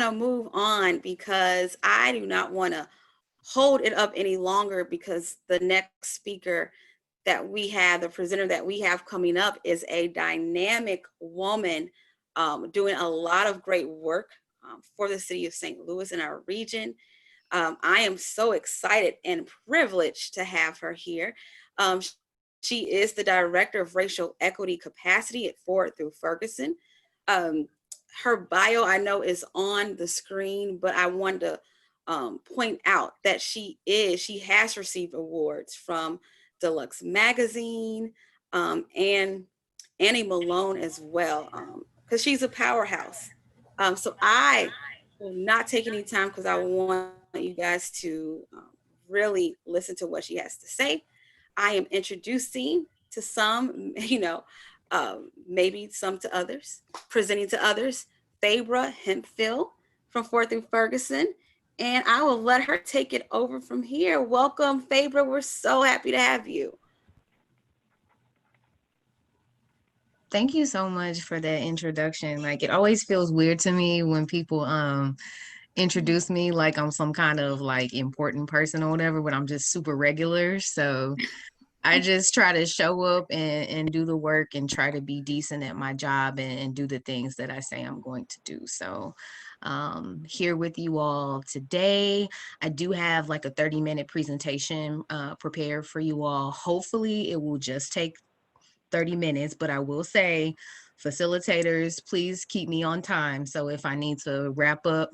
to move on because I do not want to hold it up any longer because the next speaker that we have, the presenter that we have coming up, is a dynamic woman doing a lot of great work for the city of St. Louis and our region. I am so excited and privileged to have her here. Um, she is the Director of Racial Equity Capacity at Forward Through Ferguson. Um, Her bio, I know, is on the screen, but I wanted to point out that she has received awards from Deluxe Magazine and Annie Malone as well, because she's a powerhouse. So I will not take any time because I want you guys to really listen to what she has to say. I am introducing to some, maybe some to others, presenting to others, Faybra Hemphill from Fort Through Ferguson. And I will let her take it over from here. Welcome, Faybra. We're so happy to have you. Thank you so much for that introduction. Like, it always feels weird to me when people introduce me like I'm some kind of like important person or whatever, but I'm just super regular. So I just try to show up and do the work and try to be decent at my job and do the things that I say I'm going to do. So here with you all today, I do have like a 30-minute presentation prepared for you all. Hopefully it will just take 30 minutes, but I will say, facilitators, please keep me on time. So if I need to wrap up,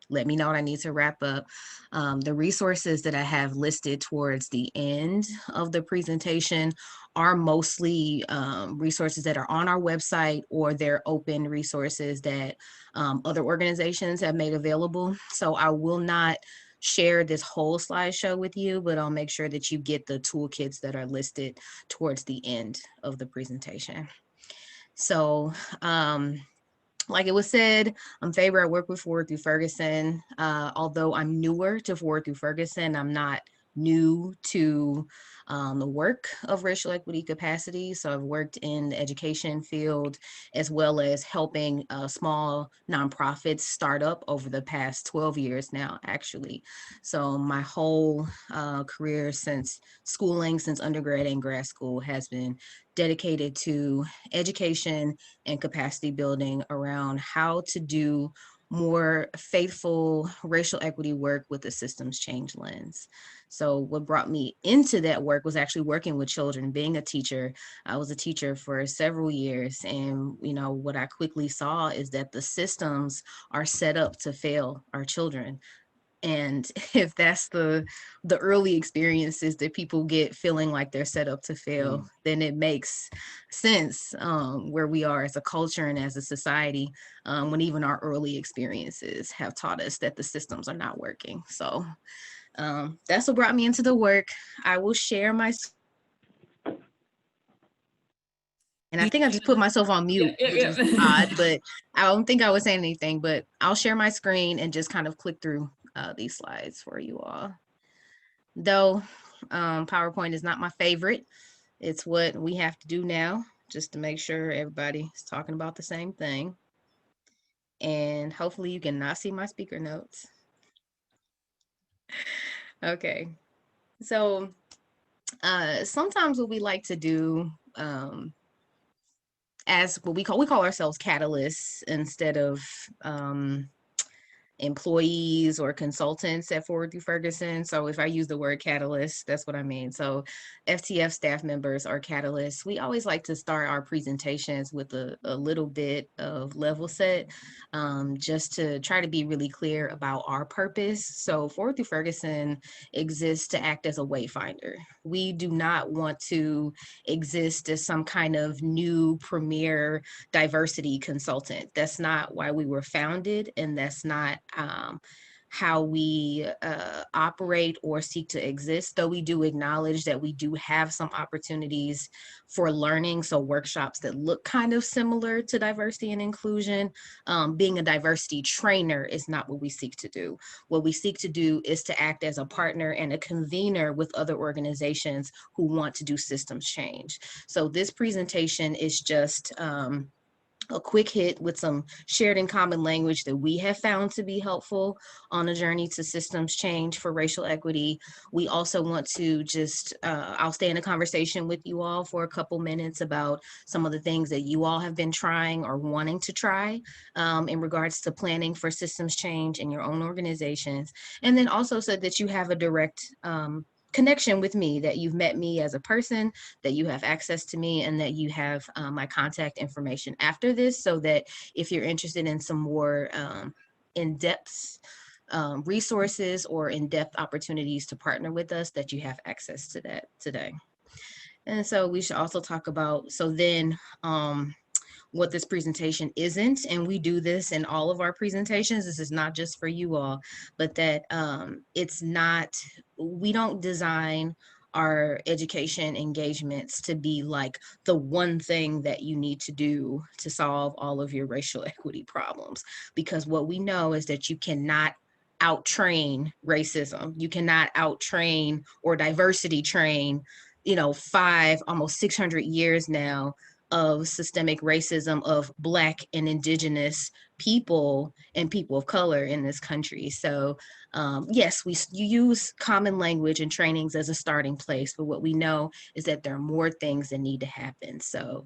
let me know what I need to wrap up. The resources that I have listed towards the end of the presentation are mostly resources that are on our website, or they're open resources that other organizations have made available. So I will not share this whole slideshow with you, but I'll make sure that you get the toolkits that are listed towards the end of the presentation. So, like it was said, I'm Faybra. I work with Forward Through Ferguson. Although I'm newer to Forward Through Ferguson, I'm not new to the work of racial equity capacity. So I've worked in the education field as well as helping small nonprofits start up over the past 12 years now, actually. So my whole career since schooling, since undergrad and grad school, has been dedicated to education and capacity building around how to do more faithful racial equity work with a systems change lens. So what brought me into that work was actually working with children, being a teacher. I was a teacher for several years, and what I quickly saw is that the systems are set up to fail our children. And if that's the early experiences that people get, feeling like they're set up to fail, then it makes sense where we are as a culture and as a society, when even our early experiences have taught us that the systems are not working. So that's what brought me into the work. I will share my, and I think I just put myself on mute, which is odd, but I don't think I was saying anything, but I'll share my screen and just kind of click through these slides for you all. Though PowerPoint is not my favorite, it's what we have to do now just to make sure everybody is talking about the same thing. And hopefully you can not see my speaker notes. Okay, so sometimes what we like to do, as what we call ourselves catalysts instead of employees or consultants at Forward Through Ferguson. So if I use the word catalyst, that's what I mean. So FTF staff members are catalysts. We always like to start our presentations with a little bit of level set, just to try to be really clear about our purpose. So Forward Through Ferguson exists to act as a wayfinder. We do not want to exist as some kind of new premier diversity consultant. That's not why we were founded, and that's not how we operate or seek to exist, though we do acknowledge that we do have some opportunities for learning. So workshops that look kind of similar to diversity and inclusion. Being a diversity trainer is not what we seek to do. What we seek to do is to act as a partner and a convener with other organizations who want to do systems change. So this presentation is just a quick hit with some shared and common language that we have found to be helpful on a journey to systems change for racial equity. We also want to just, I'll stay in a conversation with you all for a couple minutes about some of the things that you all have been trying or wanting to try in regards to planning for systems change in your own organizations. And then also so that you have a direct connection with me, that you've met me as a person, that you have access to me, and that you have my contact information after this, so that if you're interested in some more in-depth resources or in-depth opportunities to partner with us, that you have access to that today. And so we should also talk about, so then what this presentation isn't, and we do this in all of our presentations, this is not just for you all, but that it's not, we don't design our education engagements to be like the one thing that you need to do to solve all of your racial equity problems, because what we know is that you cannot out-train racism, you cannot out-train or diversity train, you know, almost 600 years now of systemic racism of Black and Indigenous people and people of color in this country. So yes, you use common language and trainings as a starting place, but what we know is that there are more things that need to happen. So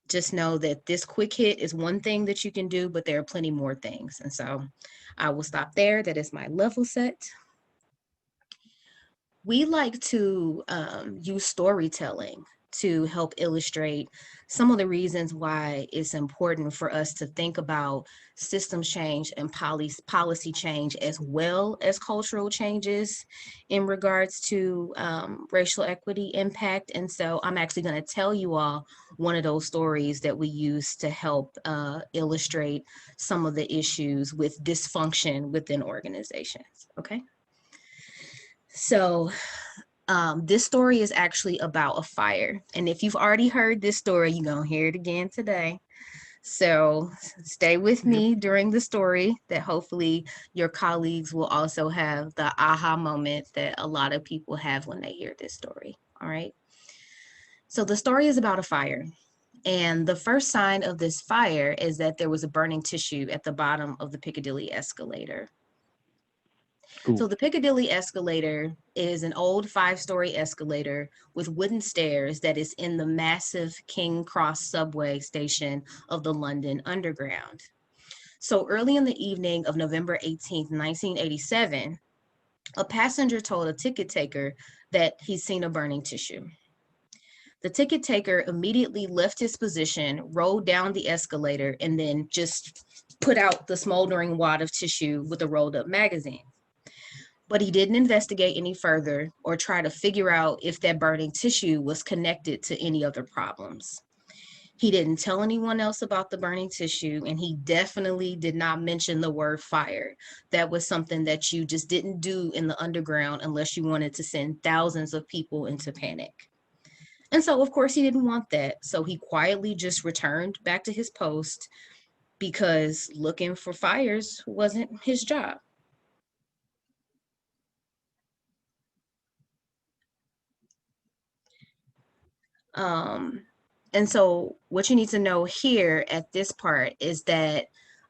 just know that this quick hit is one thing that you can do, but there are plenty more things. And so I will stop there. That is my level set. We like to use storytelling to help illustrate some of the reasons why it's important for us to think about systems change and policy change, as well as cultural changes in regards to racial equity impact. And so I'm actually going to tell you all one of those stories that we use to help illustrate some of the issues with dysfunction within organizations. Okay. So this story is actually about a fire. And if you've already heard this story, you're going to hear it again today. So stay with me during the story, that hopefully your colleagues will also have the aha moment that a lot of people have when they hear this story. All right. So the story is about a fire. And the first sign of this fire is that there was a burning tissue at the bottom of the Piccadilly escalator. Ooh. So the Piccadilly escalator is an old 5-story escalator with wooden stairs that is in the massive King Cross subway station of the London Underground. So early in the evening of November 18th, 1987, a passenger told a ticket taker that he'd seen a burning tissue. The ticket taker immediately left his position, rolled down the escalator, and then just put out the smoldering wad of tissue with a rolled up magazine. But he didn't investigate any further or try to figure out if that burning tissue was connected to any other problems. He didn't tell anyone else about the burning tissue, and he definitely did not mention the word fire. That was something that you just didn't do in the underground unless you wanted to send thousands of people into panic. And so, of course, he didn't want that. So he quietly just returned back to his post, because looking for fires wasn't his job. And so what you need to know here at this part is that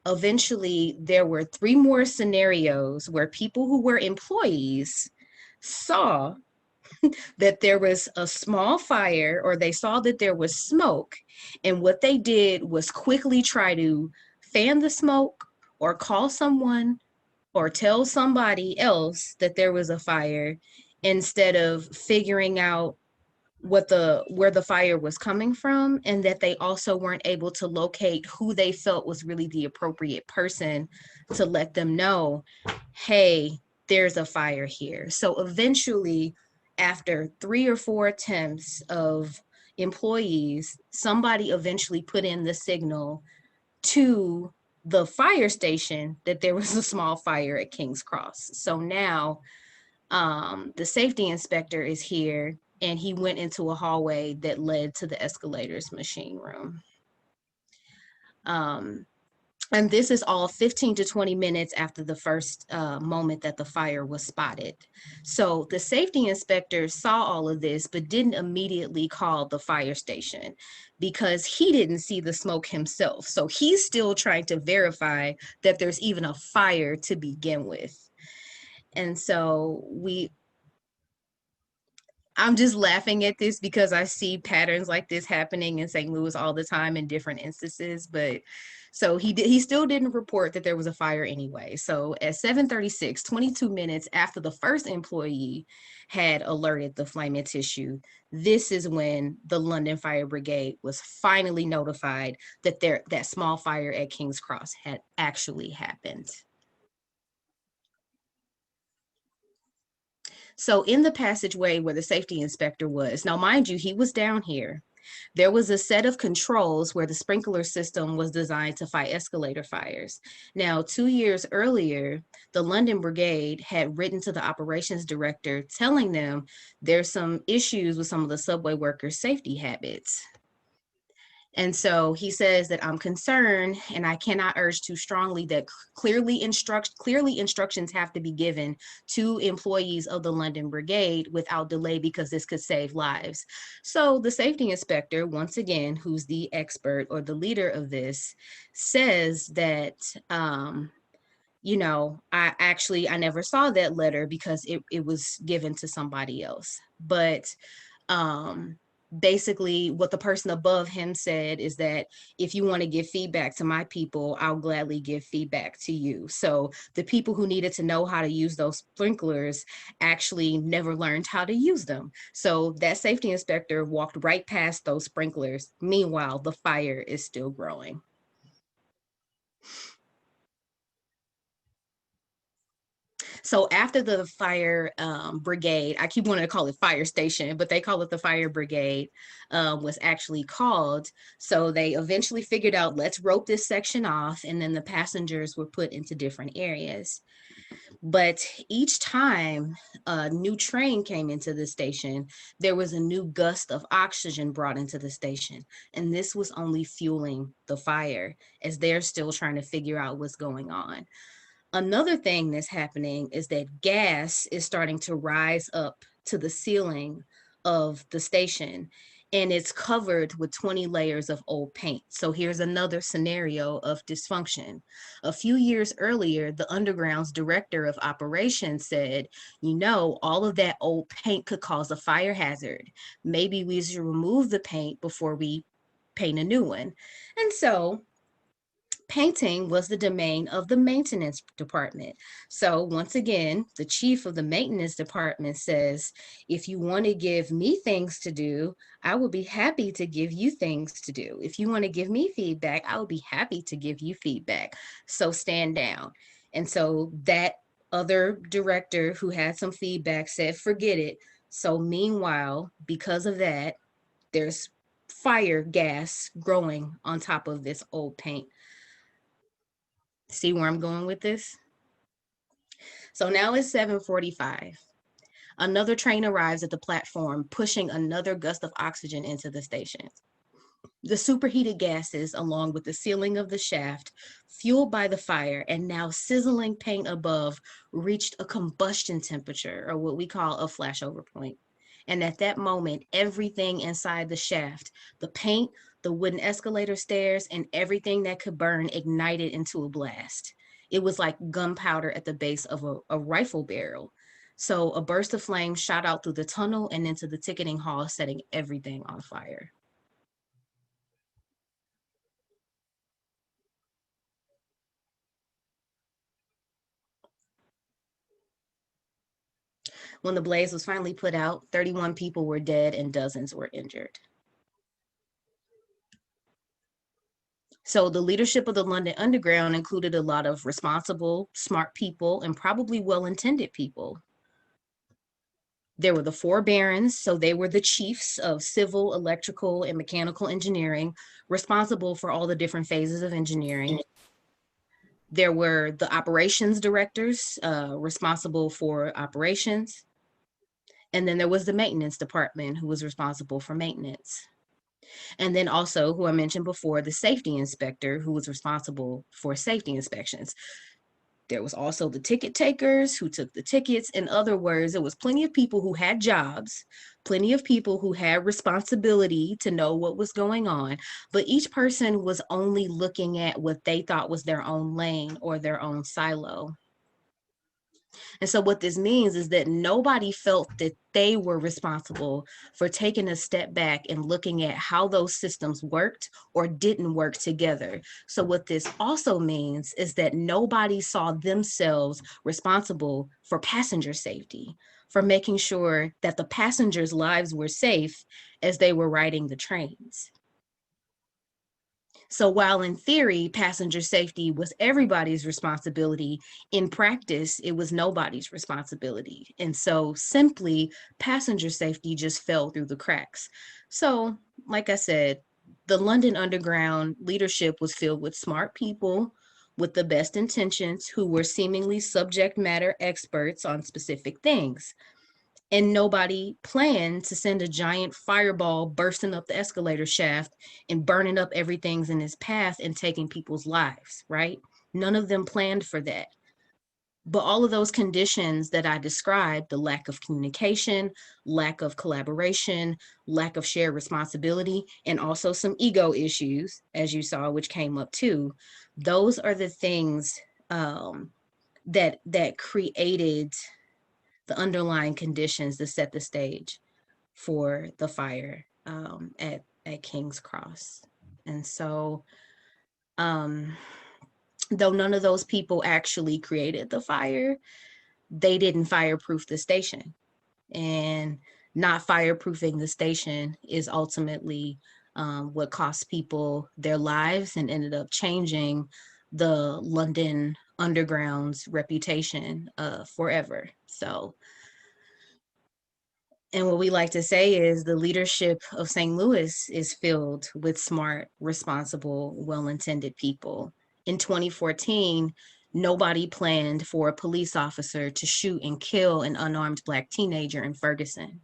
eventually there were 3 more scenarios where people who were employees saw that there was a small fire, or they saw that there was smoke. And what they did was quickly try to fan the smoke or call someone or tell somebody else that there was a fire, instead of figuring out where the fire was coming from, and that they also weren't able to locate who they felt was really the appropriate person to let them know, hey, there's a fire here. So eventually, after 3 or 4 attempts of employees, somebody eventually put in the signal to the fire station that there was a small fire at King's Cross. So now the safety inspector is here, and he went into a hallway that led to the escalator's machine room. And this is all 15 to 20 minutes after the first moment that the fire was spotted. So the safety inspector saw all of this, but didn't immediately call the fire station because he didn't see the smoke himself. So he's still trying to verify that there's even a fire to begin with. And so I'm just laughing at this because I see patterns like this happening in St. Louis all the time in different instances. But so he still didn't report that there was a fire anyway. So at 7:36, 22 minutes after the first employee had alerted the flaming tissue, this is when the London Fire Brigade was finally notified that that small fire at King's Cross had actually happened. So in the passageway where the safety inspector was, now mind you, he was down here. There was a set of controls where the sprinkler system was designed to fight escalator fires. Now, 2 years earlier, the London Brigade had written to the operations director telling them there's some issues with some of the subway workers' safety habits. And so he says that I'm concerned and I cannot urge too strongly that clearly instructions have to be given to employees of the London Brigade without delay because this could save lives. So the safety inspector, once again, who's the expert or the leader of this, says that, you know, I never saw that letter because it was given to somebody else. But basically what the person above him said is that if you want to give feedback to my people, I'll gladly give feedback to you. So the people who needed to know how to use those sprinklers actually never learned how to use them. So that safety inspector walked right past those sprinklers. Meanwhile, the fire is still growing. So after the fire brigade, I keep wanting to call it fire station, but they call it the fire brigade, was actually called. So they eventually figured out, let's rope this section off, and then the passengers were put into different areas. But each time a new train came into the station, there was a new gust of oxygen brought into the station. And this was only fueling the fire as they're still trying to figure out what's going on. Another thing that's happening is that gas is starting to rise up to the ceiling of the station, and it's covered with 20 layers of old paint. So here's another scenario of dysfunction. A few years earlier, the Underground's director of operations said, you know, all of that old paint could cause a fire hazard. Maybe we should remove the paint before we paint a new one. And so painting was the domain of the maintenance department. So once again, the chief of the maintenance department says, if you want to give me things to do, I will be happy to give you things to do. If you want to give me feedback, I will be happy to give you feedback. So stand down. And so that other director who had some feedback said, forget it. So meanwhile, because of that, there's fire gas growing on top of this old paint. See where I'm going with this? So now it's 7:45. Another train arrives at the platform, pushing another gust of oxygen into the station. The superheated gases, along with the ceiling of the shaft, fueled by the fire and now sizzling paint above, reached a combustion temperature, or what we call a flashover point. And at that moment, everything inside the shaft, the paint, the wooden escalator stairs, and everything that could burn ignited into a blast. It was like gunpowder at the base of a rifle barrel. So a burst of flame shot out through the tunnel and into the ticketing hall, setting everything on fire. When the blaze was finally put out, 31 people were dead and dozens were injured. So the leadership of the London Underground included a lot of responsible, smart people, and probably well-intended people. There were the four barons, so they were the chiefs of civil, electrical, and mechanical engineering, responsible for all the different phases of engineering. There were the operations directors, responsible for operations. And then there was the maintenance department, who was responsible for maintenance. And then also, who I mentioned before, the safety inspector, who was responsible for safety inspections. There was also the ticket takers who took the tickets. In other words, there was plenty of people who had jobs, plenty of people who had responsibility to know what was going on, but each person was only looking at what they thought was their own lane or their own silo. And so what this means is that nobody felt that they were responsible for taking a step back and looking at how those systems worked or didn't work together. So what this also means is that nobody saw themselves responsible for passenger safety, for making sure that the passengers' lives were safe as they were riding the trains. So while in theory, passenger safety was everybody's responsibility, in practice, it was nobody's responsibility. And so simply passenger safety just fell through the cracks. So, like I said, the London Underground leadership was filled with smart people with the best intentions who were seemingly subject matter experts on specific things. And nobody planned to send a giant fireball bursting up the escalator shaft and burning up everything's in its path and taking people's lives, right? None of them planned for that. But all of those conditions that I described, the lack of communication, lack of collaboration, lack of shared responsibility, and also some ego issues, as you saw, which came up too, those are the things that created the underlying conditions that set the stage for the fire at King's Cross. And so, though none of those people actually created the fire, they didn't fireproof the station. And not fireproofing the station is ultimately what cost people their lives and ended up changing the London Underground's reputation forever. So, and what we like to say is the leadership of St. Louis is filled with smart, responsible, well-intended people. In 2014, nobody planned for a police officer to shoot and kill an unarmed Black teenager in Ferguson,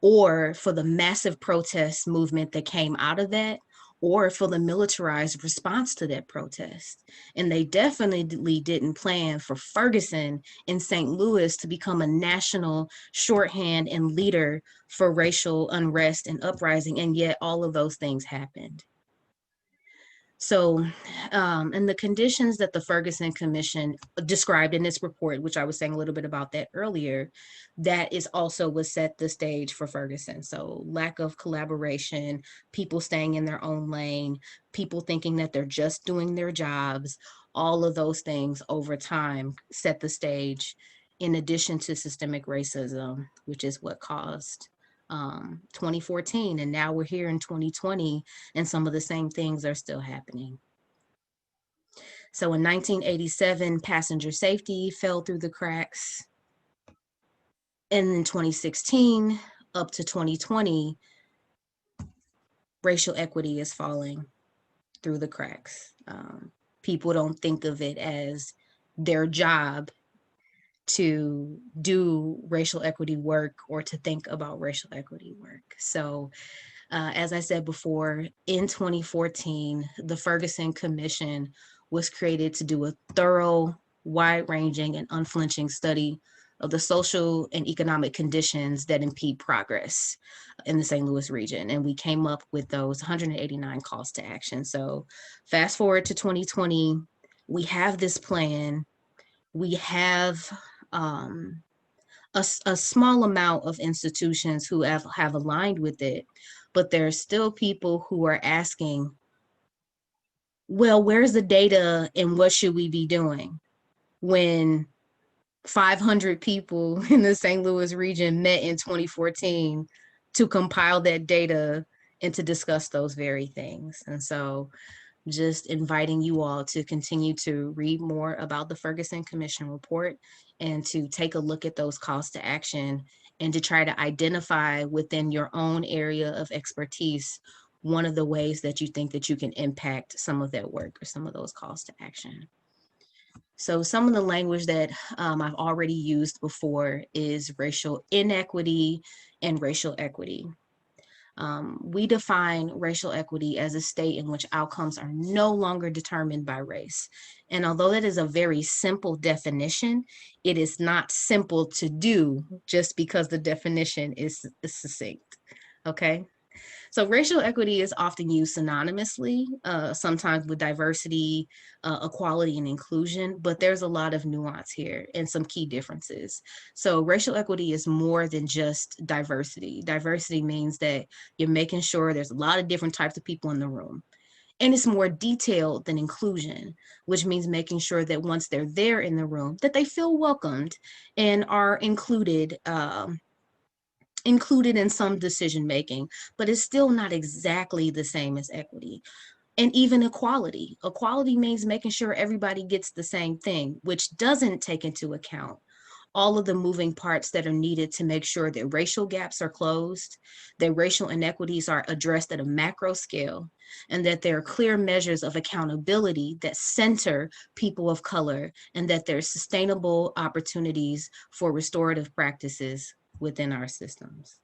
or for the massive protest movement that came out of that, or for the militarized response to that protest. And they definitely didn't plan for Ferguson in St. Louis to become a national shorthand and leader for racial unrest and uprising, and yet all of those things happened. So, and the conditions that the Ferguson Commission described in its report, which I was saying a little bit about that earlier, that is also what set the stage for Ferguson. So lack of collaboration, people staying in their own lane, people thinking that they're just doing their jobs, all of those things over time set the stage, in addition to systemic racism, which is what caused 2014. And now we're here in 2020, and some of the same things are still happening. So in 1987, passenger safety fell through the cracks. And in 2016, up to 2020, racial equity is falling through the cracks. People don't think of it as their job to do racial equity work or to think about racial equity work. So as I said before, in 2014, the Ferguson Commission was created to do a thorough, wide-ranging, and unflinching study of the social and economic conditions that impede progress in the St. Louis region. And we came up with those 189 calls to action. So fast forward to 2020, we have this plan. We have a small amount of institutions who have aligned with it, but there are still people who are asking, well, where's the data and what should we be doing? When 500 people in the St. Louis region met in 2014 to compile that data and to discuss those very things. And so just inviting you all to continue to read more about the Ferguson Commission report and to take a look at those calls to action and to try to identify within your own area of expertise one of the ways that you think that you can impact some of that work or some of those calls to action. So some of the language that I've already used before is racial inequity and racial equity. We define racial equity as a state in which outcomes are no longer determined by race. And although that is a very simple definition, it is not simple to do just because the definition is succinct. Okay. So racial equity is often used synonymously, sometimes with diversity, equality, and inclusion, but there's a lot of nuance here and some key differences. So racial equity is more than just diversity. Diversity means that you're making sure there's a lot of different types of people in the room. And it's more detailed than inclusion, which means making sure that once they're there in the room, that they feel welcomed and are included in some decision making, but it's still not exactly the same as equity. And even equality. Equality means making sure everybody gets the same thing, which doesn't take into account all of the moving parts that are needed to make sure that racial gaps are closed, that racial inequities are addressed at a macro scale, and that there are clear measures of accountability that center people of color, and that there's sustainable opportunities for restorative practices within our systems.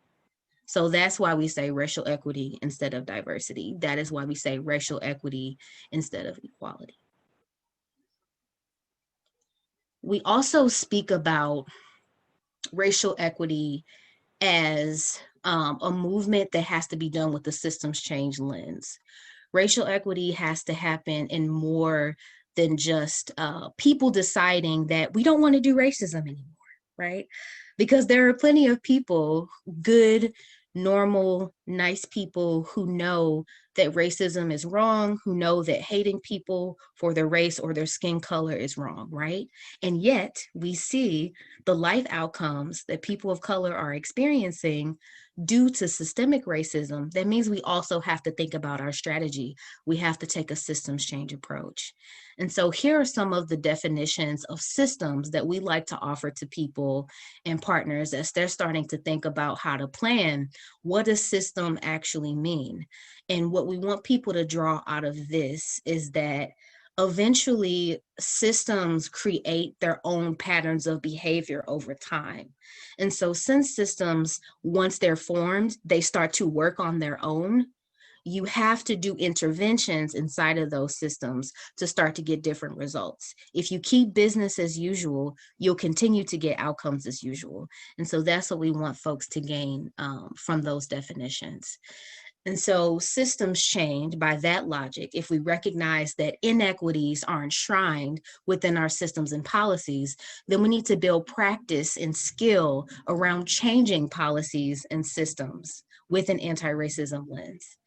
So that's why we say racial equity instead of diversity. That is why we say racial equity instead of equality. We also speak about racial equity as a movement that has to be done with the systems change lens. Racial equity has to happen in more than just people deciding that we don't want to do racism anymore, right? Because there are plenty of people, good, normal, nice people who know that racism is wrong, who know that hating people for their race or their skin color is wrong, right? And yet we see the life outcomes that people of color are experiencing due to systemic racism. That means we also have to think about our strategy. We have to take a systems change approach. And so here are some of the definitions of systems that we like to offer to people and partners as they're starting to think about how to plan. What does system actually mean? And what we want people to draw out of this is that eventually systems create their own patterns of behavior over time. And so since systems, once they're formed, they start to work on their own, you have to do interventions inside of those systems to start to get different results. If you keep business as usual, you'll continue to get outcomes as usual. And so that's what we want folks to gain from those definitions. And so systems change by that logic. If we recognize that inequities are enshrined within our systems and policies, then we need to build practice and skill around changing policies and systems with an anti-racism lens.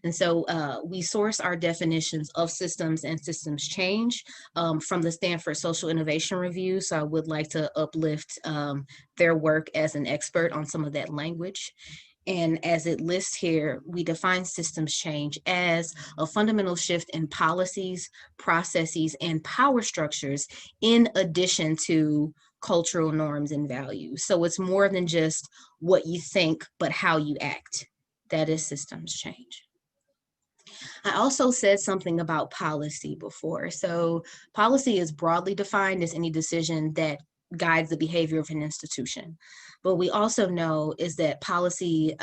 And so we source our definitions of systems and systems change from the Stanford Social Innovation Review. So I would like to uplift their work as an expert on some of that language. And as it lists here, we define systems change as a fundamental shift in policies, processes, and power structures in addition to cultural norms and values. So it's more than just what you think, but how you act. That is systems change. I also said something about policy before. So policy is broadly defined as any decision that guides the behavior of an institution. But we also know is that policy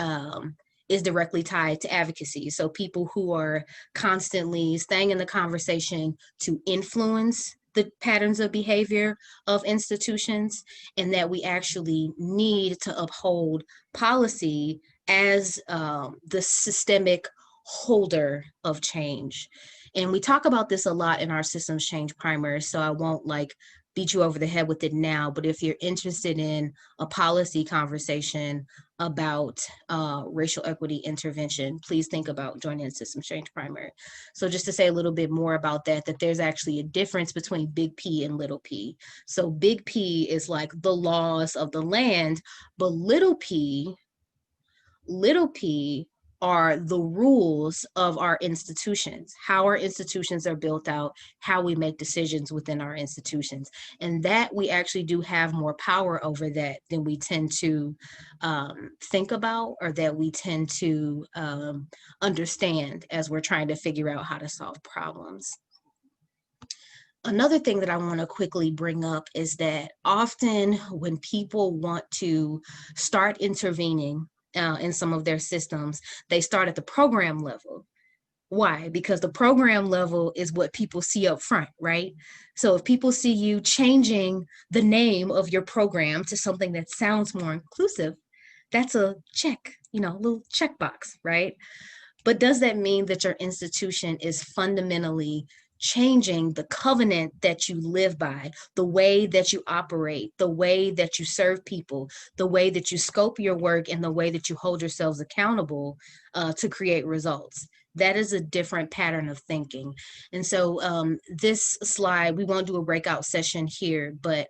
is directly tied to advocacy. So people who are constantly staying in the conversation to influence the patterns of behavior of institutions, and that we actually need to uphold policy as the systemic holder of change. And we talk about this a lot in our systems change primer, so I won't beat you over the head with it now, but if you're interested in a policy conversation about racial equity intervention, please think about joining the systems change primer. So just to say a little bit more about that there's actually a difference between big P and little p. So big P is like the laws of the land, but little p are the rules of our institutions, how our institutions are built out, how we make decisions within our institutions. And that we actually do have more power over that than we tend to think about, or that we tend to understand as we're trying to figure out how to solve problems. Another thing that I want to quickly bring up is that often when people want to start intervening in some of their systems, they start at the program level. Why? Because the program level is what people see up front, right? So if people see you changing the name of your program to something that sounds more inclusive, that's a check, a little checkbox, right? But does that mean that your institution is fundamentally changing the covenant that you live by, the way that you operate, the way that you serve people, the way that you scope your work, and the way that you hold yourselves accountable to create results? That is a different pattern of thinking. And so this slide, we won't do a breakout session here, but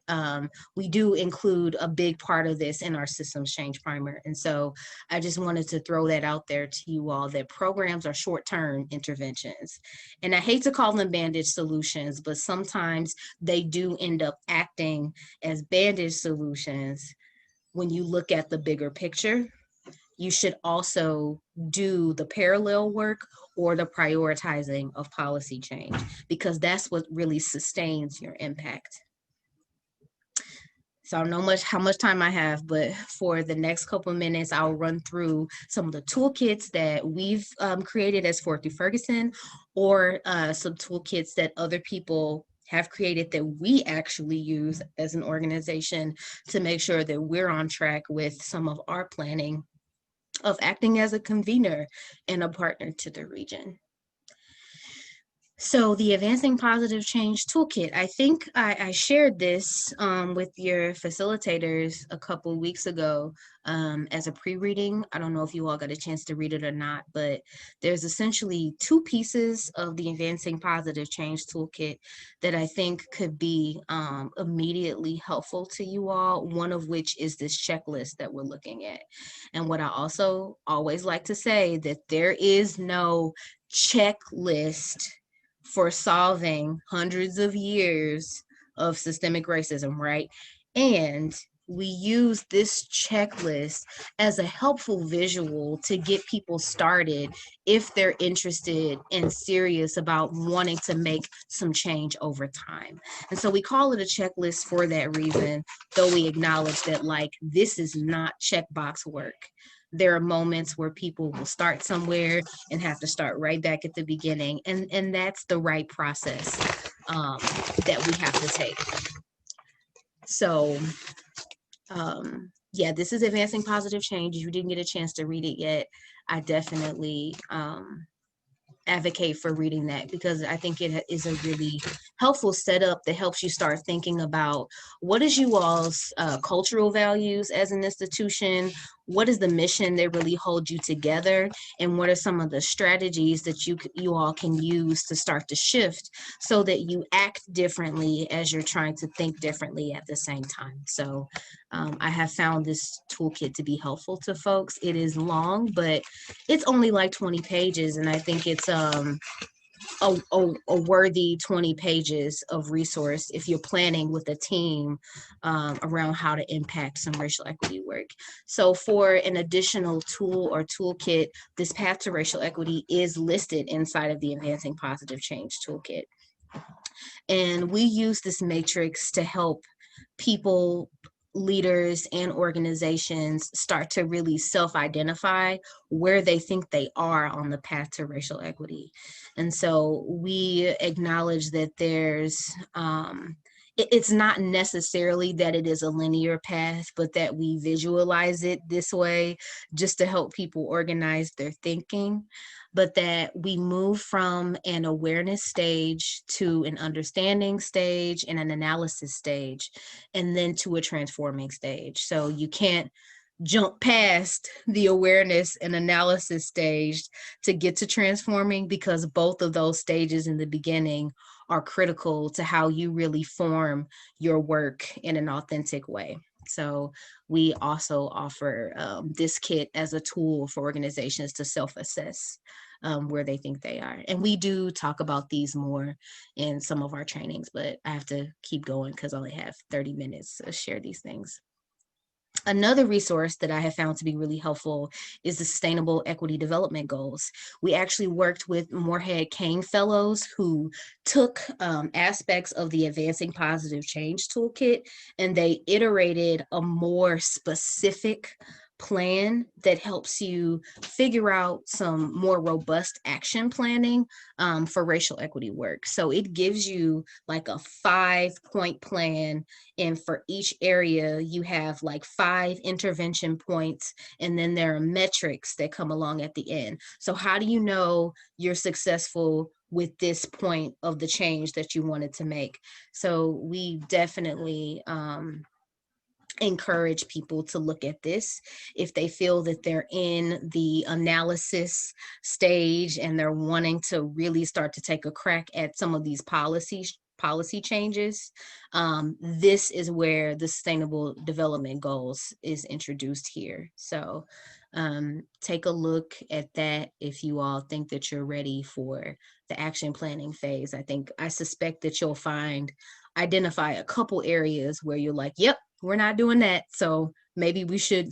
we do include a big part of this in our systems change primer. And so I just wanted to throw that out there to you all, that programs are short-term interventions. And I hate to call them bandage solutions, but sometimes they do end up acting as bandage solutions. When you look at the bigger picture, you should also do the parallel work or the prioritizing of policy change, because that's what really sustains your impact. So I don't know how much time I have, but for the next couple of minutes, I'll run through some of the toolkits that we've created as Fort Ferguson, or some toolkits that other people have created that we actually use as an organization to make sure that we're on track with some of our planning of acting as a convener and a partner to the region. So the Advancing Positive Change Toolkit, I think I shared this with your facilitators a couple of weeks ago as a pre-reading. I don't know if you all got a chance to read it or not, but there's essentially two pieces of the Advancing Positive Change Toolkit that I think could be immediately helpful to you all, one of which is this checklist that we're looking at. And what I also always like to say, that there is no checklist for solving hundreds of years of systemic racism, right? And we use this checklist as a helpful visual to get people started if they're interested and serious about wanting to make some change over time. And so we call it a checklist for that reason, though we acknowledge that, like, this is not checkbox work. There are moments where people will start somewhere and have to start right back at the beginning. And that's the right process that we have to take. So yeah, this is Advancing Positive Change. If you didn't get a chance to read it yet, I definitely advocate for reading that, because I think it is a really helpful setup that helps you start thinking about what is you all's cultural values as an institution, what is the mission that really holds you together, and what are some of the strategies that you all can use to start to shift so that you act differently as you're trying to think differently at the same time. So I have found this toolkit to be helpful to folks. It is long, but it's only like 20 pages, and I think it's a worthy 20 pages of resource if you're planning with a team around how to impact some racial equity work. So for an additional tool or toolkit, this path to racial equity is listed inside of the Advancing Positive Change Toolkit. And we use this matrix to help people, leaders, and organizations start to really self-identify where they think they are on the path to racial equity. And so we acknowledge that there's, it's not necessarily that it is a linear path, but that we visualize it this way just to help people organize their thinking, but that we move from an awareness stage to an understanding stage and an analysis stage, and then to a transforming stage. So you can't jump past the awareness and analysis stage to get to transforming, because both of those stages in the beginning are critical to how you really form your work in an authentic way. So we also offer this kit as a tool for organizations to self-assess where they think they are. And we do talk about these more in some of our trainings, but I have to keep going because I only have 30 minutes to share these things. Another resource that I have found to be really helpful is the Sustainable Equity Development Goals. We actually worked with Moorhead Kane Fellows who took aspects of the Advancing Positive Change Toolkit, and they iterated a more specific plan that helps you figure out some more robust action planning for racial equity work. So it gives you like a 5-point plan, and for each area you have like 5 intervention points, and then there are metrics that come along at the end. So how do you know you're successful with this point of the change that you wanted to make? So we definitely encourage people to look at this if they feel that they're in the analysis stage and they're wanting to really start to take a crack at some of these policy changes. This is where the Sustainable Development Goals is introduced here. So take a look at that if you all think that you're ready for the action planning phase. I suspect that you'll identify a couple areas where you're like, yep, we're not doing that. So maybe we should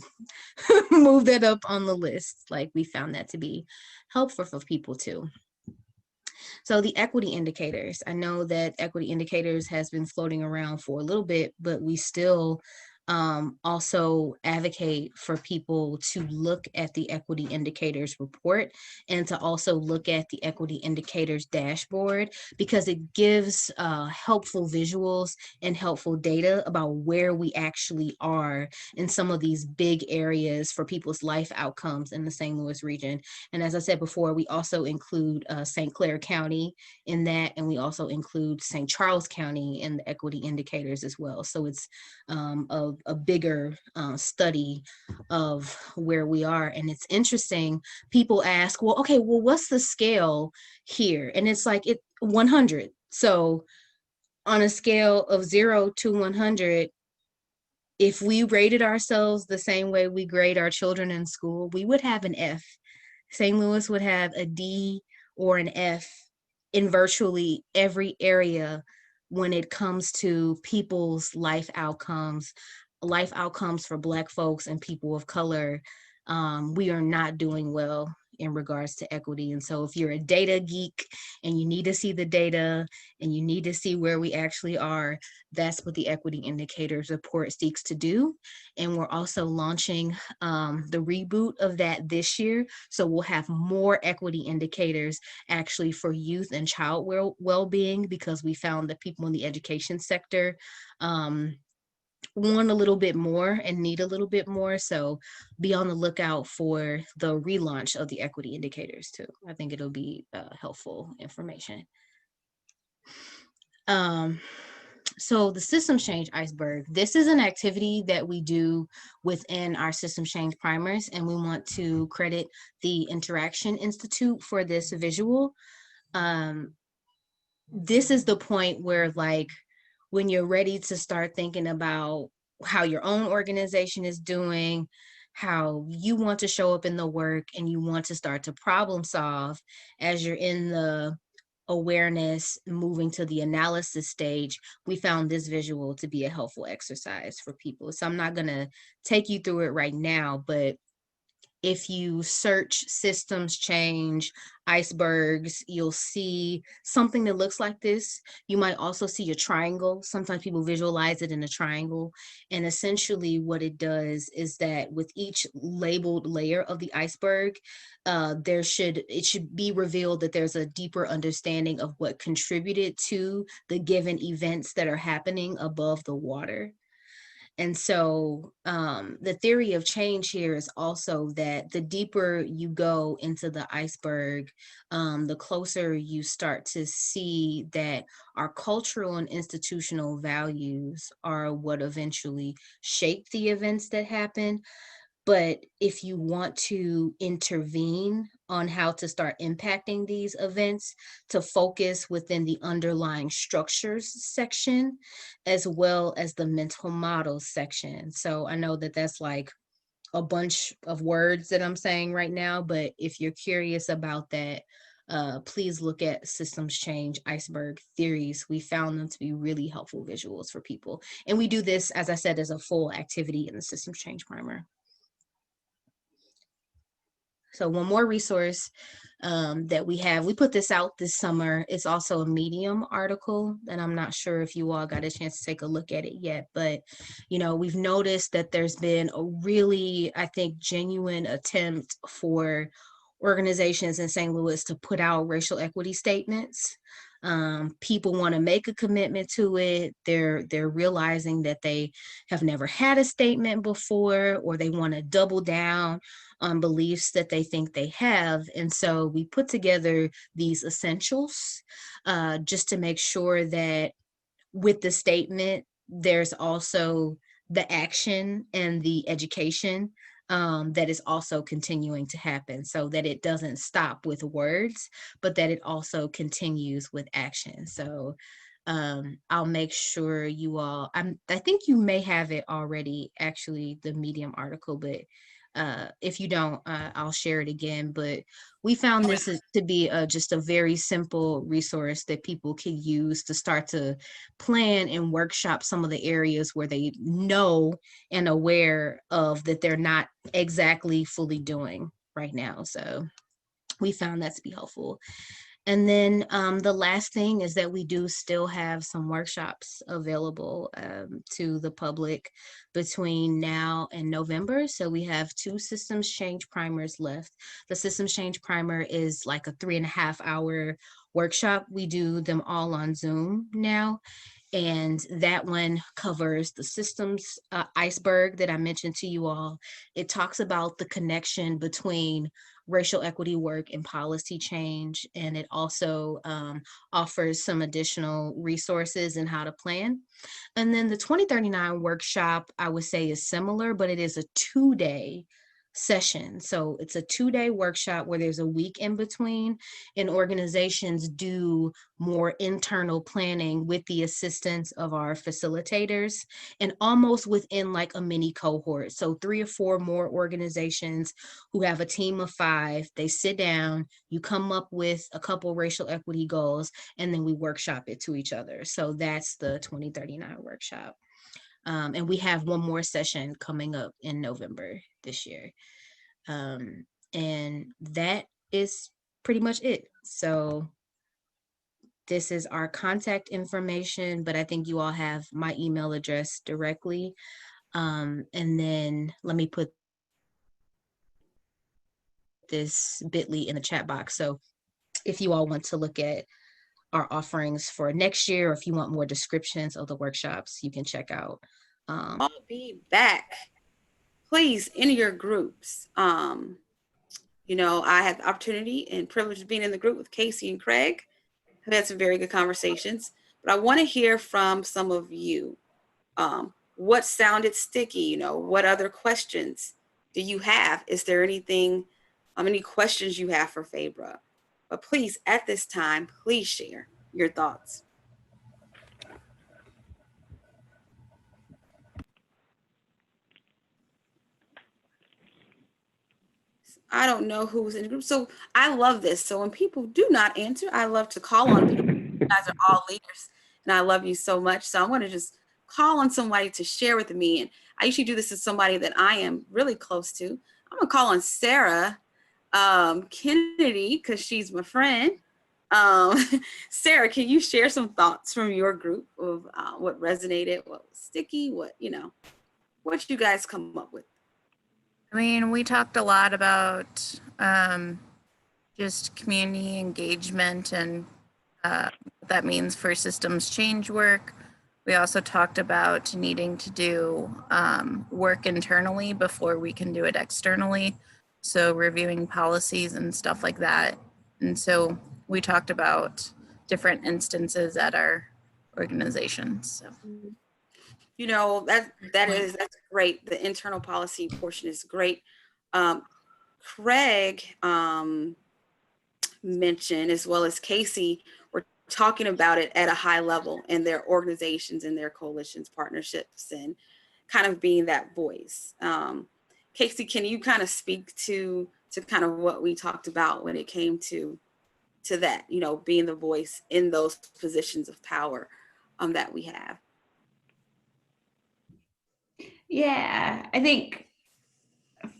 move that up on the list. Like, we found that to be helpful for people too. So the equity indicators, I know that equity indicators has been floating around for a little bit, but we still also advocate for people to look at the equity indicators report and to also look at the equity indicators dashboard, because it gives helpful visuals and helpful data about where we actually are in some of these big areas for people's life outcomes in the St. Louis region. And as I said before, we also include St. Clair County in that, and we also include St. Charles County in the equity indicators as well. So it's a bigger study of where we are. And it's interesting, people ask, well, okay, well, what's the scale here? And it's like 100. So on a scale of 0 to 100, if we rated ourselves the same way we grade our children in school, we would have an F. St. Louis would have a D or an F in virtually every area when it comes to people's life outcomes for Black folks and people of color. We are not doing well in regards to equity. And so if you're a data geek and you need to see the data and you need to see where we actually are, that's what the equity indicators report seeks to do. And we're also launching the reboot of that this year. So we'll have more equity indicators actually for youth and child well-being, because we found that people in the education sector want a little bit more and need a little bit more. So be on the lookout for the relaunch of the equity indicators too. I think it'll be helpful information. So the systems change iceberg, this is an activity that we do within our systems change primers, and we want to credit the Interaction Institute for this visual. This is the point where, like, when you're ready to start thinking about how your own organization is doing, how you want to show up in the work, and you want to start to problem solve as you're in the awareness, moving to the analysis stage, we found this visual to be a helpful exercise for people. So I'm not going to take you through it right now, but if you search systems change icebergs, you'll see something that looks like this. You might also see a triangle. Sometimes people visualize it in a triangle. And essentially what it does is that with each labeled layer of the iceberg, it should be revealed that there's a deeper understanding of what contributed to the given events that are happening above the water. And so the theory of change here is also that the deeper you go into the iceberg, the closer you start to see that our cultural and institutional values are what eventually shape the events that happen. But if you want to intervene on how to start impacting these events, to focus within the underlying structures section, as well as the mental models section. So I know that that's like a bunch of words that I'm saying right now, but if you're curious about that, please look at systems change iceberg theories. We found them to be really helpful visuals for people. And we do this, as I said, as a full activity in the systems change primer. So one more resource that we put this out this summer. It's also a Medium article, and I'm not sure if you all got a chance to take a look at it yet, but we've noticed that there's been a really, I think, genuine attempt for organizations in St. Louis to put out racial equity statements. People want to make a commitment to it. They're realizing that they have never had a statement before, or they want to double down on beliefs that they think they have. And so we put together these essentials just to make sure that with the statement, there's also the action and the education that is also continuing to happen, so that it doesn't stop with words, but that it also continues with action. So I'll make sure you all, I think you may have it already, actually, the Medium article, but if you don't, I'll share it again. But we found this to be just a very simple resource that people can use to start to plan and workshop some of the areas where they know and aware of that they're not exactly fully doing right now. So we found that to be helpful. And then the last thing is that we do still have some workshops available to the public between now and November. So we have 2 systems change primers left. The systems change primer is like a 3.5-hour workshop. We do them all on Zoom now. And that one covers the systems ICEBERG that I mentioned to you all. It talks about the connection between racial equity work and policy change. And it also offers some additional resources and how to plan. And then the 2039 workshop, I would say, is similar, but it is a 2-day session. So it's a 2-day workshop where there's a week in between, and organizations do more internal planning with the assistance of our facilitators, and almost within like a mini cohort. So 3 or 4 more organizations who have a team of 5, they sit down, you come up with a couple racial equity goals, and then we workshop it to each other. So that's the 2039 workshop. And we have one more session coming up in November this year. And that is pretty much it. So this is our contact information, but I think you all have my email address directly. And then let me put this bit.ly in the chat box. So if you all want to look at our offerings for next year, or if you want more descriptions of the workshops, you can check out. I'll be back. Please, in your groups. I had the opportunity and privilege of being in the group with Casey and Craig, who had some very good conversations. But I want to hear from some of you. What sounded sticky? What other questions do you have? Is there anything, any questions you have for Faybra? But please, at this time, please share your thoughts. I don't know who's in the group. So I love this. So when people do not answer, I love to call on people. You guys are all leaders, and I love you so much. So I want to just call on somebody to share with me. And I usually do this to somebody that I am really close to. I'm going to call on Sarah Kennedy, because she's my friend. Sarah, can you share some thoughts from your group of what resonated, what was sticky, what you guys come up with? I mean, we talked a lot about just community engagement and what that means for systems change work. We also talked about needing to do work internally before we can do it externally. So reviewing policies and stuff like that. And so we talked about different instances at our organization. So. That's great. The internal policy portion is great. Craig mentioned, as well as Casey, were talking about it at a high level in their organizations and their coalitions, partnerships, and kind of being that voice. Casey, can you kind of speak to kind of what we talked about when it came to that, being the voice in those positions of power that we have? Yeah, I think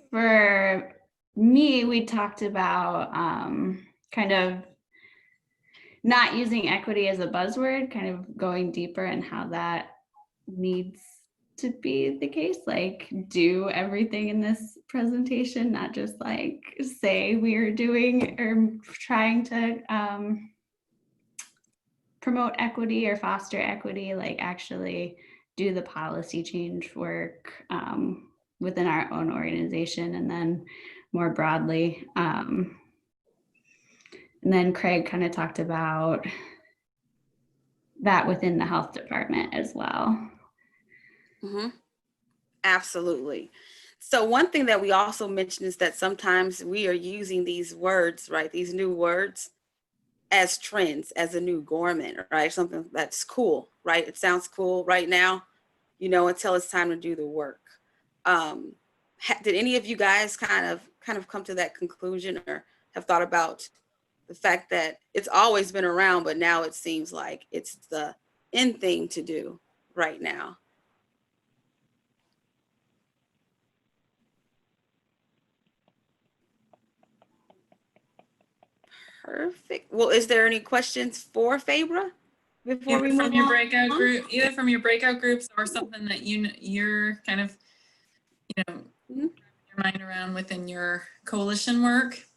for me, we talked about kind of not using equity as a buzzword, kind of going deeper and how that needs to be the case, like do everything in this presentation, not just like say we are doing or trying to promote equity or foster equity, like actually do the policy change work within our own organization, and then more broadly. And then Craig kind of talked about that within the health department as well. Mm-hmm. Absolutely. So one thing that we also mentioned is that sometimes we are using these words, right? These new words as trends, as a new garment, right? Something that's cool, right? It sounds cool right now, you know, until it's time to do the work. Did any of you guys kind of come to that conclusion, or have thought about the fact that it's always been around, but now it seems like it's the in thing to do right now? Perfect. Well, is there any questions for Faybra before we Either move from your on? breakout group, either from your breakout groups or something that you're kind of, Mhm. your mind around within your coalition work.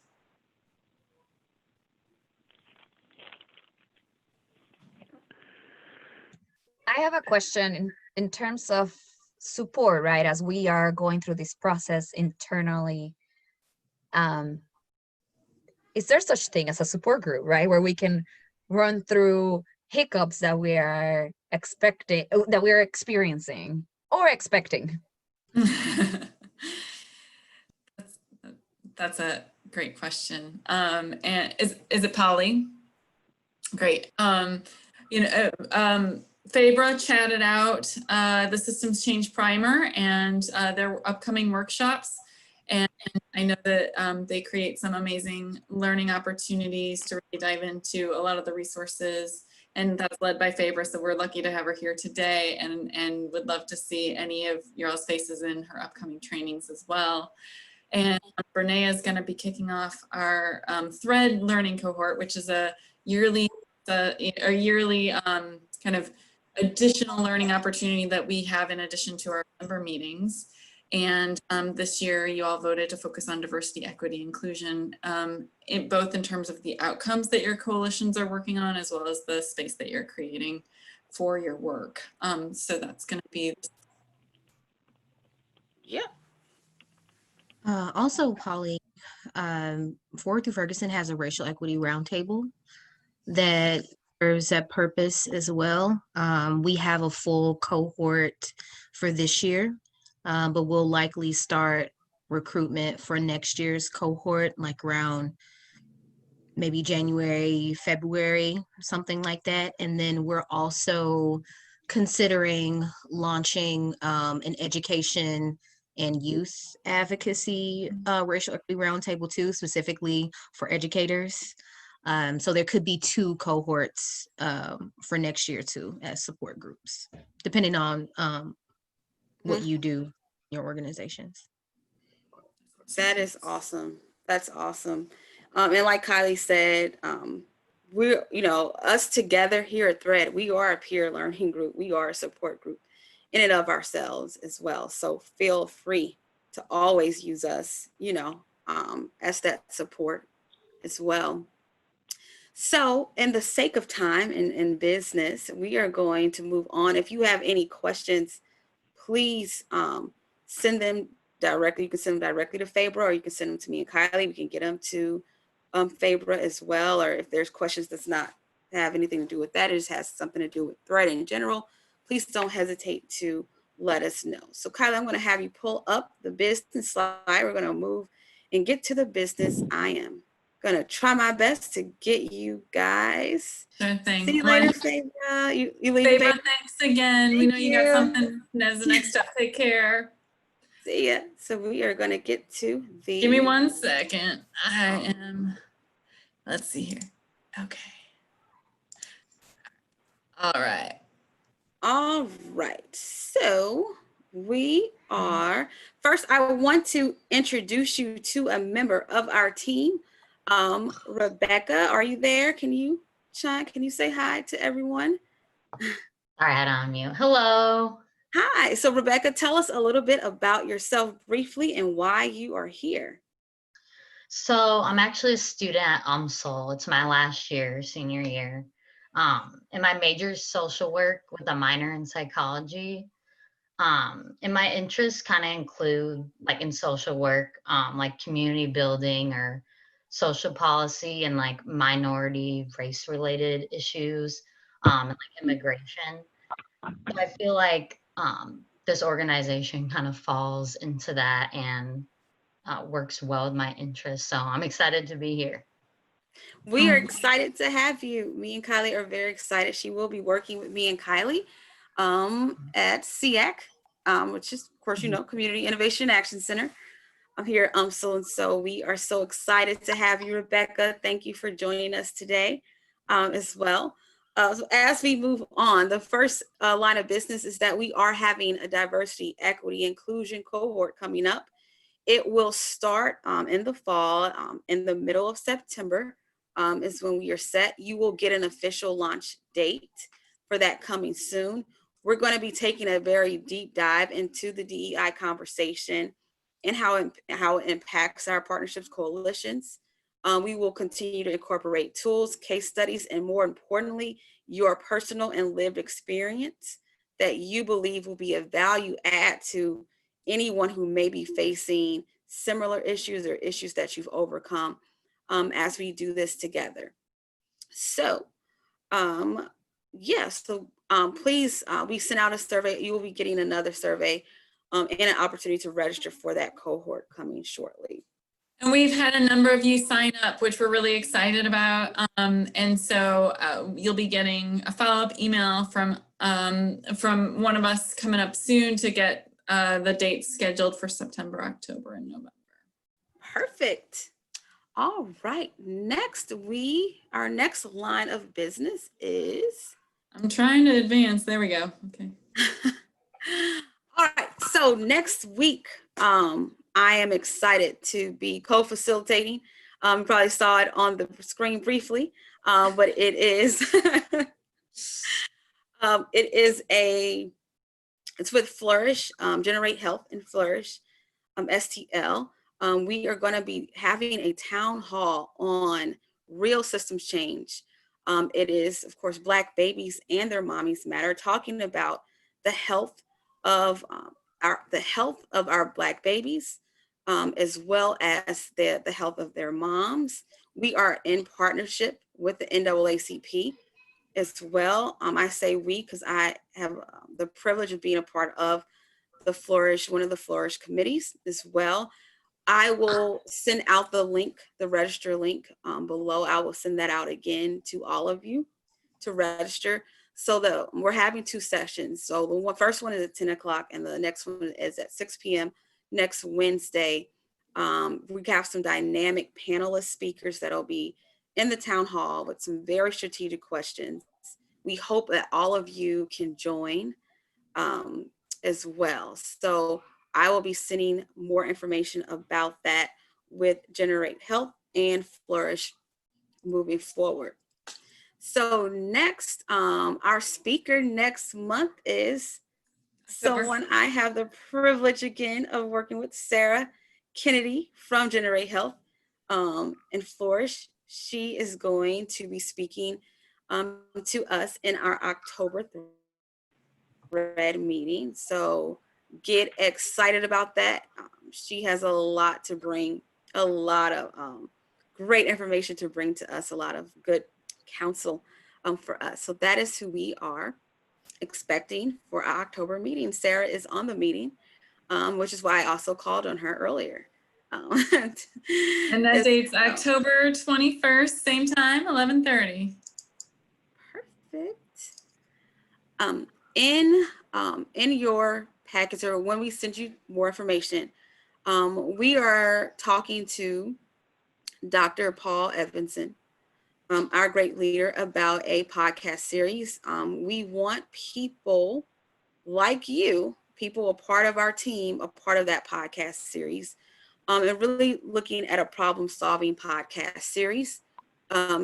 I have a question in terms of support, right? As we are going through this process internally, is there such thing as a support group, right? Where we can run through hiccups that we are experiencing or expecting? That's a great question. And is it Polly? Great. Faybra chatted out the systems change primer and their upcoming workshops. And I know that they create some amazing learning opportunities to really dive into a lot of the resources, and that's led by Faybra. So we're lucky to have her here today, and would love to see any of your all's faces in her upcoming trainings as well. And Brene is going to be kicking off our Thread learning cohort, which is a yearly kind of additional learning opportunity that we have in addition to our member meetings. And this year you all voted to focus on diversity, equity, inclusion, both in terms of the outcomes that your coalitions are working on, as well as the space that you're creating for your work. So that's going to be. Yeah. Also, Polly, Forward Through Ferguson has a racial equity roundtable that serves that purpose as well. We have a full cohort for this year, but we'll likely start recruitment for next year's cohort, like around maybe January, February, something like that. And then we're also considering launching an education and youth advocacy racial equity roundtable too, specifically for educators. So there could be 2 cohorts for next year too, as support groups, depending on what you do in your organizations. That is awesome. That's awesome. And like Kylie said, we're, us together here at Thread, we are a peer learning group. We are a support group in and of ourselves as well. So feel free to always use us, as that support as well. So in the sake of time and business, we are going to move on. If you have any questions, please send them directly. You can send them directly to Faybra, or you can send them to me and Kylie. We can get them to Faybra as well. Or if there's questions that's not have anything to do with that, it just has something to do with Thread in general, please don't hesitate to let us know. So Kylie, I'm going to have you pull up the business slide. We're going to move and get to the business. I am going to try my best to get you guys. Sure thing. See you later, Faybra. You leave. Faybra, thanks again. We know you got something as the next step. Take care. See ya. So we are going to get to the. Give me 1 second. I am. Let's see here. Okay. All right. All right. So we are, first, I want to introduce you to a member of our team. Rebecca, are you there? Can you say hi to everyone? Sorry, I had on mute. Hello. Hi. So Rebecca, tell us a little bit about yourself briefly and why you are here. So I'm actually a student at UMSL. It's my last year, senior year. And my major is social work with a minor in psychology. And my interests kind of include, like in social work, like community building or social policy and like minority race related issues, and like immigration. So I feel like this organization kind of falls into that and works well with my interests. So I'm excited to be here. We are excited to have you. Me and Kylie are very excited. She will be working with me and Kylie at SEAC, which is, of course, you know, Community Innovation Action Center. I'm here at UMSL, and so we are so excited to have you, Rebecca. Thank you for joining us today as well. So as we move on, the first line of business is that we are having a diversity, equity, inclusion cohort coming up. It will start in the fall, in the middle of September is when we are set. You will get an official launch date for that coming soon. We're going to be taking a very deep dive into the DEI conversation and how it impacts our partnerships coalitions. We will continue to incorporate tools, case studies, and more importantly, your personal and lived experience that you believe will be a value add to anyone who may be facing similar issues or issues that you've overcome as we do this together. So, please, we sent out a survey. You will be getting another survey and an opportunity to register for that cohort coming shortly. And we've had a number of you sign up, which we're really excited about. And so you'll be getting a follow-up email from one of us coming up soon to get the dates scheduled for September, October, and November. Perfect. All right. Next, our next line of business is. I'm trying to advance. There we go. Okay. All right. So next week, I am excited to be co-facilitating. You probably saw it on the screen briefly, but it is it's with Flourish, Generate Health and Flourish, STL. We are going to be having a town hall on real systems change. It is, of course, Black babies and their mommies matter, talking about the health of our Black babies, as well as the health of their moms. We are in partnership with the NAACP as well. I say we because I have the privilege of being a part of one of the Flourish committees as well. I will send out the link, the register link below. I will send that out again to all of you to register. So we're having 2 sessions. So the first one is at 10 o'clock and the next one is at 6 p.m. next Wednesday. We have some dynamic panelist speakers that'll be in the town hall with some very strategic questions. We hope that all of you can join as well. So I will be sending more information about that with Generate Health and Flourish moving forward. So next, our speaker next month is someone I have the privilege again of working with, Sarah Kennedy from Generate Health and Flourish. She is going to be speaking to us in our October Thread meeting. So get excited about that. She has a lot to bring, a lot of great information to bring to us, a lot of good counsel for us. So that is who we are expecting for our October meeting. Sarah is on the meeting, which is why I also called on her earlier. And that date's October 21st, same time, 11:30. Perfect. In your package, or when we send you more information, we are talking to Dr. Paul Evanson, our great leader, about a podcast series. We want people like you people a part of our team, a part of that podcast series, and really looking at a problem-solving podcast series.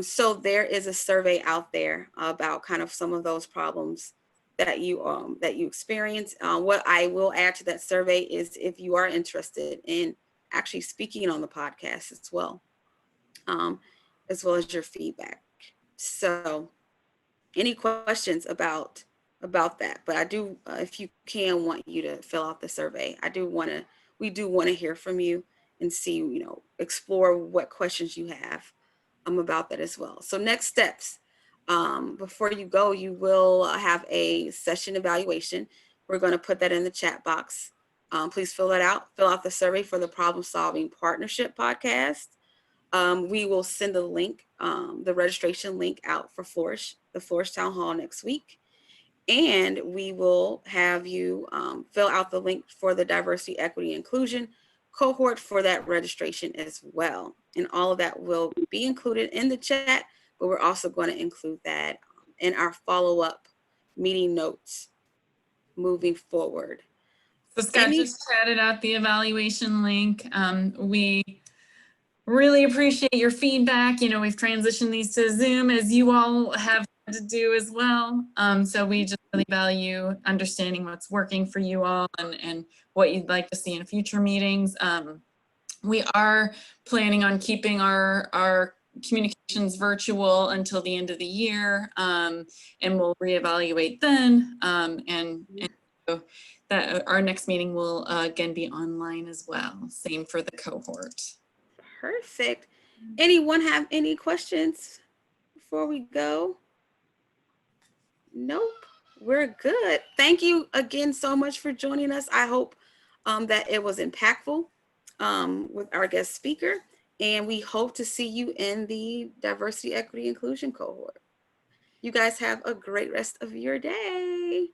So there is a survey out there about kind of some of those problems that you experience. What I will add to that survey is if you are interested in actually speaking on the podcast as well as your feedback. So any questions about that? But I do, if you can, want you to fill out the survey. We do want to hear from you and see, explore what questions you have about that as well. So next steps, before you go, you will have a session evaluation. We're going to put that in the chat box. Please fill out the survey for the Problem Solving Partnership podcast. We will send the link, the registration link out for the Flourish Town Hall next week. And we will have you fill out the link for the Diversity, Equity, Inclusion cohort for that registration as well. And all of that will be included in the chat, but we're also going to include that in our follow-up meeting notes moving forward. So Scott just chatted out the evaluation link. We really appreciate your feedback. We've transitioned these to Zoom, as you all have to do as well. So we just really value understanding what's working for you all and what you'd like to see in future meetings. We are planning on keeping our communications virtual until the end of the year, and we'll reevaluate then. And so that our next meeting will again be online as well. Same for the cohort. Perfect. Anyone have any questions before we go? Nope, we're good. Thank you again so much for joining us. I hope that it was impactful with our guest speaker, and we hope to see you in the Diversity, Equity, Inclusion cohort. You guys have a great rest of your day.